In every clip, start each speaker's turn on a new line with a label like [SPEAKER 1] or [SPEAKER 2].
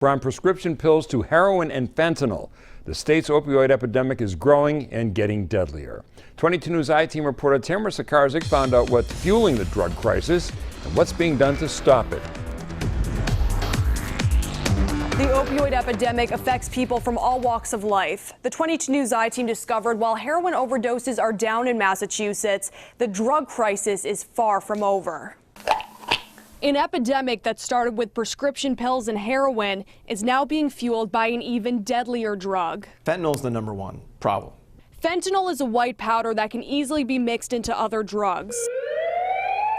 [SPEAKER 1] From prescription pills to heroin and fentanyl, the state's opioid epidemic is growing and getting deadlier. 22 News I-Team reporter Tamara Sakarzik found out what's fueling the drug crisis and what's being done to stop it.
[SPEAKER 2] The opioid epidemic affects people from all walks of life. The 22 News I-Team discovered while heroin overdoses are down in Massachusetts, the drug crisis is far from over. An epidemic that started with prescription pills and heroin is now being fueled by an even deadlier drug.
[SPEAKER 3] Fentanyl is the #1 problem.
[SPEAKER 2] Fentanyl is a white powder that can easily be mixed into other drugs.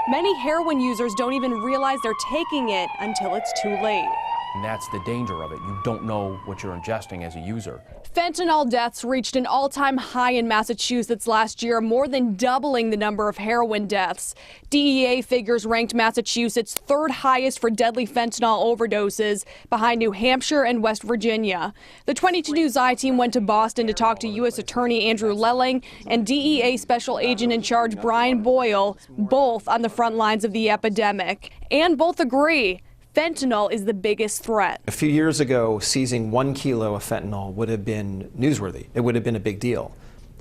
[SPEAKER 2] Many heroin users don't even realize they're taking it until it's too late.
[SPEAKER 4] And that's the danger of it. You don't know what you're ingesting as a user.
[SPEAKER 2] Fentanyl deaths reached an all-time high in Massachusetts last year, more than doubling the number of heroin deaths. DEA figures ranked Massachusetts third highest for deadly fentanyl overdoses, behind New Hampshire and West Virginia. The 22 News I-Team went to Boston to talk to U.S. Attorney Andrew Lelling and DEA Special Agent in Charge Brian Boyle, both on the front lines of the epidemic. And both agree fentanyl is the biggest threat.
[SPEAKER 3] A few years ago, seizing 1 kilo of fentanyl would have been newsworthy. It would have been a big deal.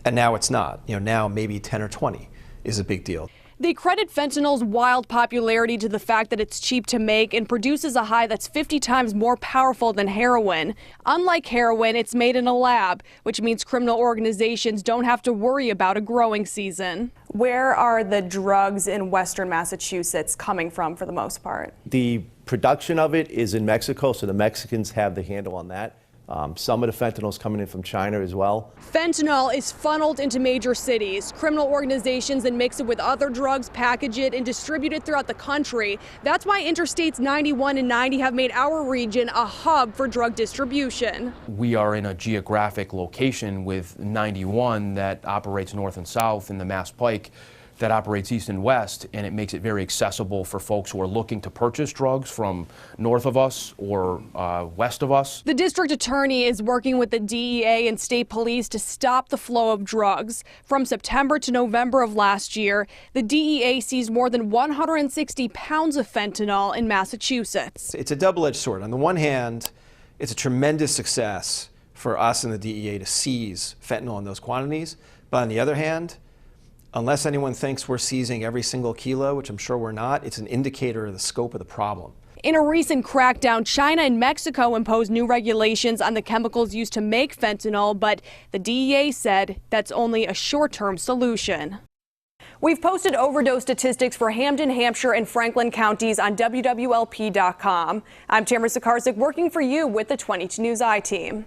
[SPEAKER 3] And now it's not. Now maybe 10 or 20 is a big deal.
[SPEAKER 2] They credit fentanyl's wild popularity to the fact that it's cheap to make and produces a high that's 50 times more powerful than heroin. Unlike heroin, it's made in a lab, which means criminal organizations don't have to worry about a growing season. Where are the drugs in western Massachusetts coming from for the most part?
[SPEAKER 5] The production of it is in Mexico, so the Mexicans have the handle on that. Some of the fentanyl is coming in from China as well.
[SPEAKER 2] Fentanyl is funneled into major cities. Criminal organizations then mix it with other drugs, package it, and distribute it throughout the country. That's why Interstates 91 and 90 have made our region a hub for drug distribution.
[SPEAKER 4] We are in a geographic location with 91 that operates north and south, and the Mass Pike that operates east and west, and it makes it very accessible for folks who are looking to purchase drugs from north of us or west of us.
[SPEAKER 2] The district attorney is working with the DEA and state police to stop the flow of drugs. From September to November of last year, the DEA seized more than 160 pounds of fentanyl in Massachusetts.
[SPEAKER 3] It's a double-edged sword. On the one hand, it's a tremendous success for us and the DEA to seize fentanyl in those quantities. But on the other hand, unless anyone thinks we're seizing every single kilo, which I'm sure we're not, it's an indicator of the scope of the problem.
[SPEAKER 2] In a recent crackdown, China and Mexico imposed new regulations on the chemicals used to make fentanyl, but the DEA said that's only a short-term solution. We've posted overdose statistics for Hampden, Hampshire, and Franklin counties on wwlp.com. I'm Tamara Sakarzik, working for you with the 22 News I-Team.